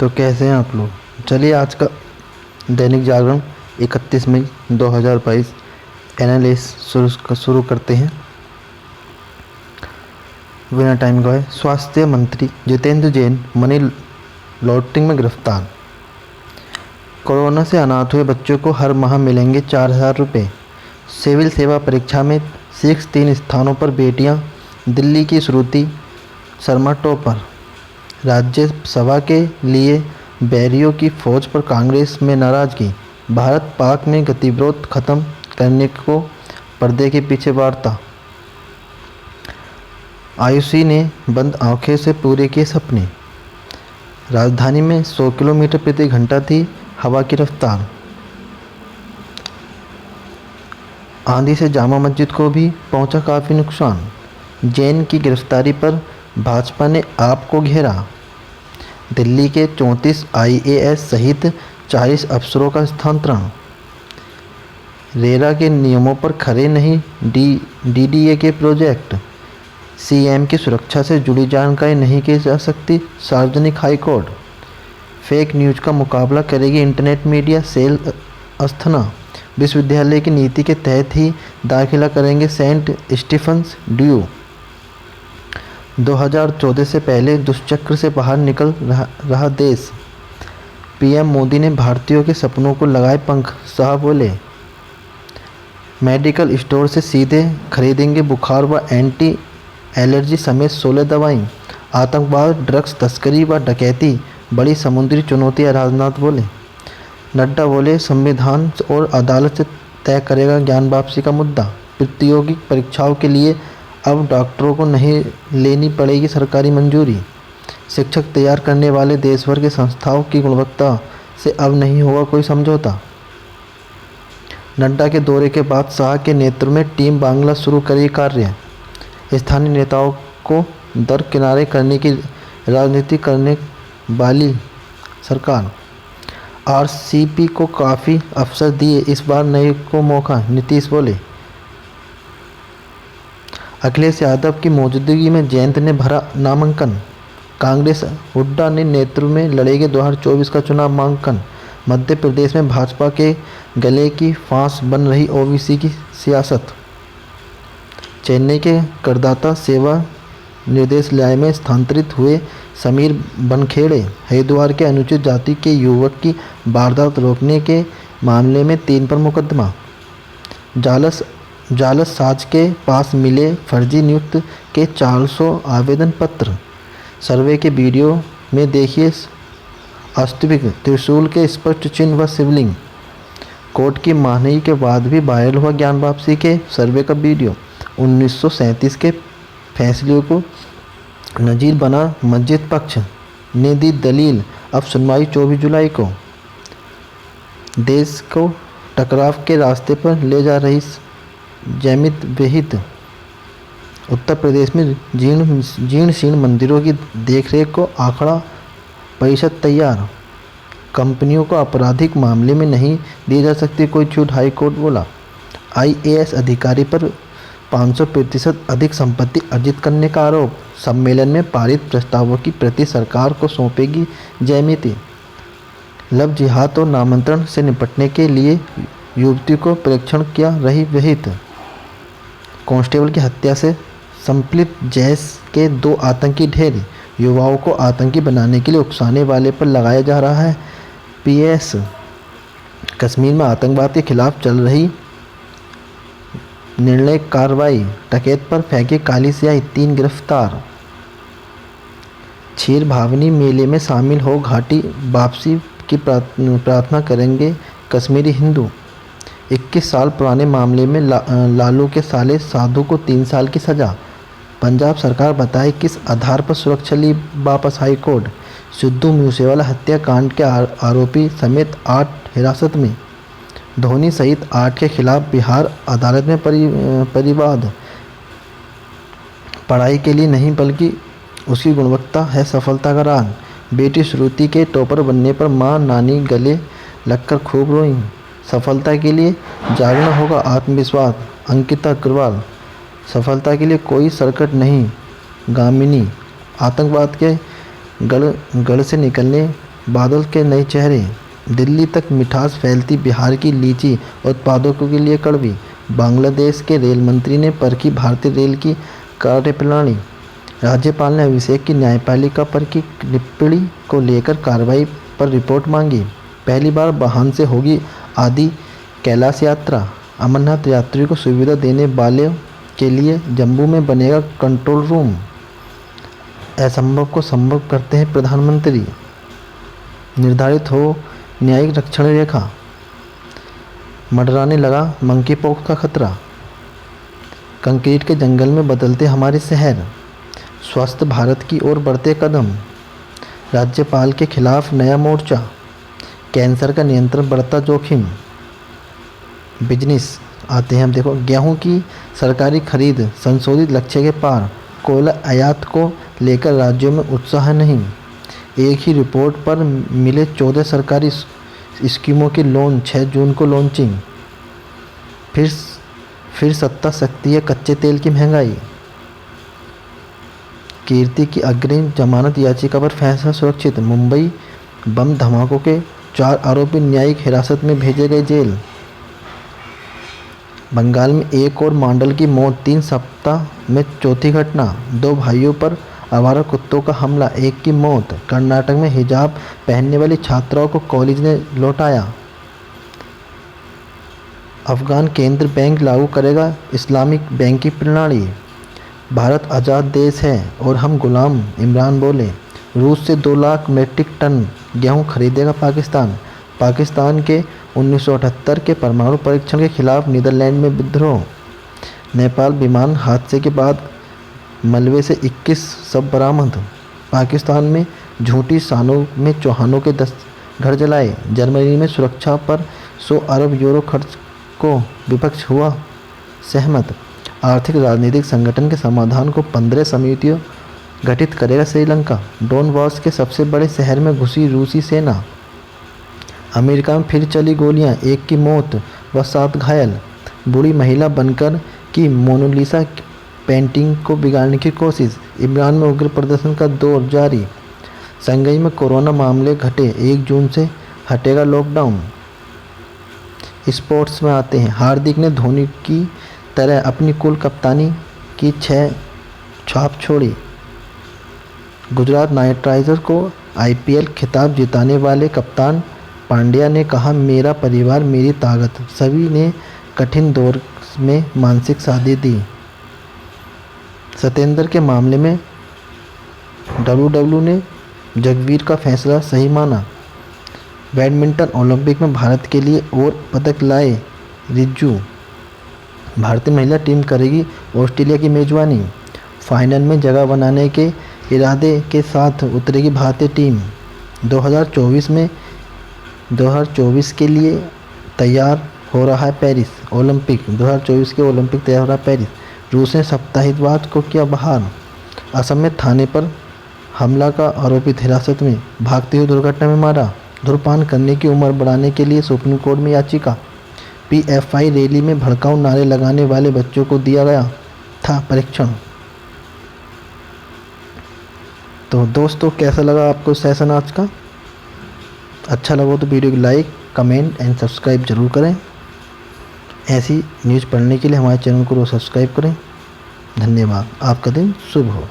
तो कैसे हैं आप लोग। चलिए आज का दैनिक जागरण 31 मई 2022 एनालिसिस शुरू करते हैं बिना टाइम गवाए। स्वास्थ्य मंत्री जितेंद्र जैन मनी लॉन्ड्रिंग में गिरफ्तार। कोरोना से अनाथ हुए बच्चों को हर माह मिलेंगे 4,000 रुपये। सिविल सेवा परीक्षा में शीर्ष 3 स्थानों पर बेटियां, दिल्ली की श्रुति शर्मा टॉपर। राज्यसभा के लिए बैरियों की फौज पर कांग्रेस में नाराजगी। भारत पाक में गतिविरोध खत्म करने को पर्दे के पीछे वार्ता। आयुषी ने बंद आंखें से पूरे किए सपने। राजधानी में 100 किलोमीटर प्रति घंटा थी हवा की रफ्तार। आंधी से जामा मस्जिद को भी पहुंचा काफ़ी नुकसान। जैन की गिरफ्तारी पर भाजपा ने आप को घेरा। दिल्ली के 34 आईएएस सहित 40 अफसरों का स्थानांतरण। रेरा के नियमों पर खरे नहीं डीडीए के प्रोजेक्ट। सीएम की सुरक्षा से जुड़ी जानकारी नहीं की जा सकती सार्वजनिक हाईकोर्ट। फेक न्यूज़ का मुकाबला करेगी इंटरनेट मीडिया सेल अस्थना। विश्वविद्यालय की नीति के तहत ही दाखिला करेंगे सेंट स्टीफन्स ड्यू। 2014 से पहले दुष्चक्र से बाहर निकल रहा देश। पीएम मोदी ने भारतीयों के सपनों को लगाए पंख, शाह बोले। मेडिकल स्टोर से सीधे खरीदेंगे बुखार व एंटी एलर्जी समेत 16 दवाएं। आतंकवाद, ड्रग्स तस्करी व डकैती बड़ी समुद्री चुनौतियां, राजनाथ बोले। नड्डा बोले, संविधान और अदालत से तय करेगा ज्ञान वापसी का मुद्दा। प्रतियोगी परीक्षाओं के लिए अब डॉक्टरों को नहीं लेनी पड़ेगी सरकारी मंजूरी। शिक्षक तैयार करने वाले देश भर के संस्थाओं की गुणवत्ता से अब नहीं होगा कोई समझौता। नड्डा के दौरे के बाद शाह के नेतृत्व में टीम बांग्ला शुरू करेगी कार्य। स्थानीय नेताओं को दरकिनारे करने की राजनीति करने वाली सरकार। आरसीपी को काफ़ी अवसर दिए, इस बार नए को मौका, नीतीश बोले। अखिलेश यादव की मौजूदगी में जयंत ने भरा नामांकन। कांग्रेस हुड्डा ने नेतृत्व में लड़ेंगे 2024 का चुनाव नामांकन। मध्य प्रदेश में भाजपा के गले की फांस बन रही ओबीसी की सियासत। चेन्नई के करदाता सेवा निर्देशालय में स्थानांतरित हुए समीर बनखेड़े। हरिद्वार के अनुचित जाति के युवक की वारदात रोकने के मामले में 3 पर मुकदमा। जालस साज के पास मिले फर्जी नियुक्त के 400 आवेदन पत्र। सर्वे के वीडियो में देखिए वास्तविक त्रिशूल के स्पष्ट चिन्ह व शिवलिंग। कोर्ट की मनाही के बाद भी वायरल हुआ ज्ञान वापसी के सर्वे का वीडियो। 1937 के फैसले को नजीर बना मस्जिद पक्ष ने दी दलील। अब सुनवाई 24 जुलाई को। देश को टकराव के रास्ते पर ले जा रही जैमित विहित। उत्तर प्रदेश में जीर्ण शीर्ण मंदिरों की देखरेख को आंकड़ा परिषद तैयार। कंपनियों को आपराधिक मामले में नहीं दी जा सकती कोई छूट, हाई कोर्ट बोला। आईएएस अधिकारी पर 500% अधिक संपत्ति अर्जित करने का आरोप। सम्मेलन में पारित प्रस्तावों की प्रति सरकार को सौंपेगी जैमिति। लव जिहाद और नामांतरण से निपटने के लिए युवती को परीक्षण किया रही विहित। कांस्टेबल की हत्या से संपलित जैश के 2 आतंकी ढेर। युवाओं को आतंकी बनाने के लिए उकसाने वाले पर लगाया जा रहा है पीएस। कश्मीर में आतंकवाद के खिलाफ चल रही निर्णायक कार्रवाई। डकैत पर फेंकी काली स्याही, 3 गिरफ्तार। क्षीर भावनी मेले में शामिल हो घाटी वापसी की प्रार्थना करेंगे कश्मीरी हिंदू। 21 साल पुराने मामले में लालू के साले साधु को 3 साल की सजा। पंजाब सरकार बताए किस आधार पर सुरक्षा ली वापस, हाईकोर्ट। सिद्धू मूसेवाला हत्याकांड के आरोपी समेत 8 हिरासत में। धोनी सहित 8 के खिलाफ बिहार अदालत में परिवाद। पढ़ाई के लिए नहीं बल्कि उसकी गुणवत्ता है सफलता का राज। बेटी श्रुति के टॉपर बनने पर मां नानी गले लगकर खूब रोईं। सफलता के लिए जागना होगा आत्मविश्वास, अंकिता अग्रवाल। सफलता के लिए कोई शॉर्टकट नहीं, गामिनी। आतंकवाद के गढ़ से निकलने बादल के नए चेहरे। दिल्ली तक मिठास फैलती बिहार की लीची उत्पादकों के लिए कड़वी। बांग्लादेश के रेल मंत्री ने परखी भारतीय रेल की कार्यप्रणाली। राज्यपाल ने अभिषेक की न्यायपालिका पर की टिप्पणी को लेकर कार्रवाई पर रिपोर्ट मांगी। पहली बार वाहन से होगी आदि कैलाश यात्रा। अमरनाथ यात्रियों को सुविधा देने वाले के लिए जम्मू में बनेगा कंट्रोल रूम। असंभव को संभव करते हैं प्रधानमंत्री। निर्धारित हो न्यायिक रक्षण रेखा। मंडराने लगा मंकी पॉक्स का खतरा। कंक्रीट के जंगल में बदलते हमारे शहर। स्वस्थ भारत की ओर बढ़ते कदम। राज्यपाल के खिलाफ नया मोर्चा। कैंसर का नियंत्रण बढ़ता जोखिम। बिजनेस आते हैं हम। देखो, गेहूं की सरकारी खरीद संशोधित लक्ष्य के पार। कोयला आयात को लेकर राज्यों में उत्साह नहीं। एक ही रिपोर्ट पर मिले 14 सरकारी स्कीमों की लोन। 6 जून को लॉन्चिंग। फिर सत्ता सकती है कच्चे तेल की महंगाई। कीर्ति की अग्रिम जमानत याचिका पर फैसला सुरक्षित। मुंबई बम धमाकों के 4 आरोपी न्यायिक हिरासत में भेजे गए जेल। बंगाल में एक और मॉडल की मौत। 3 सप्ताह में चौथी घटना। 2 भाइयों पर आवारा कुत्तों का हमला, एक की मौत। कर्नाटक में हिजाब पहनने वाली छात्राओं को कॉलेज ने लौटाया। अफगान केंद्र बैंक लागू करेगा इस्लामिक बैंक की प्रणाली। भारत आज़ाद देश है और हम गुलाम, इमरान बोले। रूस से 2 लाख मीट्रिक टन गेहूं खरीदेगा पाकिस्तान। पाकिस्तान के 1978 के परमाणु परीक्षण के खिलाफ नीदरलैंड में विद्रोह। नेपाल विमान हादसे के बाद मलबे से 21 शव बरामद। पाकिस्तान में झूठी सानों में चौहानों के 10 घर जलाए। जर्मनी में सुरक्षा पर 100 अरब यूरो खर्च को विपक्ष हुआ सहमत। आर्थिक राजनीतिक संगठन के समाधान को 15 समितियों गठित करेगा श्रीलंका। डोनबास के सबसे बड़े शहर में घुसी रूसी सेना। अमेरिका में फिर चली गोलियां, 1 की मौत व 7 घायल। बूढ़ी महिला बनकर की मोनालिसा पेंटिंग को बिगाड़ने की कोशिश। इमरान में उग्र प्रदर्शन का दौर जारी। संघई में कोरोना मामले घटे, 1 जून से हटेगा लॉकडाउन। स्पोर्ट्स में आते हैं। हार्दिक ने धोनी की तरह अपनी कुल कप्तानी की 6 छाप छोड़ी। गुजरात नाइट राइडर्स को IPL खिताब जिताने वाले कप्तान पांड्या ने कहा, मेरा परिवार मेरी ताकत। सभी ने कठिन दौर में मानसिक साथी दी। सत्येंद्र के मामले में WWE ने जगवीर का फैसला सही माना। बैडमिंटन ओलंपिक में भारत के लिए और पदक लाए रिज्जू। भारतीय महिला टीम करेगी ऑस्ट्रेलिया की मेजबानी। फाइनल में जगह बनाने के इरादे के साथ उतरेगी भारतीय टीम। 2024 के लिए तैयार हो रहा है पेरिस ओलंपिक। 2024 के ओलंपिक तैयार हो रहा है पेरिस। रूस ने साप्ताहिकवाद को किया बहाल। असम में थाने पर हमला का आरोपित हिरासत में, भागते हुए दुर्घटना में मारा। धूम्रपान करने की उम्र बढ़ाने के लिए सुप्रीम कोर्ट में याचिका। PFI रैली में भड़काऊ नारे लगाने वाले बच्चों को दिया गया था परीक्षण। तो दोस्तों, कैसा लगा आपको सेशन आज का? अच्छा लगा तो वीडियो को लाइक, कमेंट एंड सब्सक्राइब जरूर करें। ऐसी न्यूज़ पढ़ने के लिए हमारे चैनल को रोज सब्सक्राइब करें। धन्यवाद। आपका दिन शुभ हो।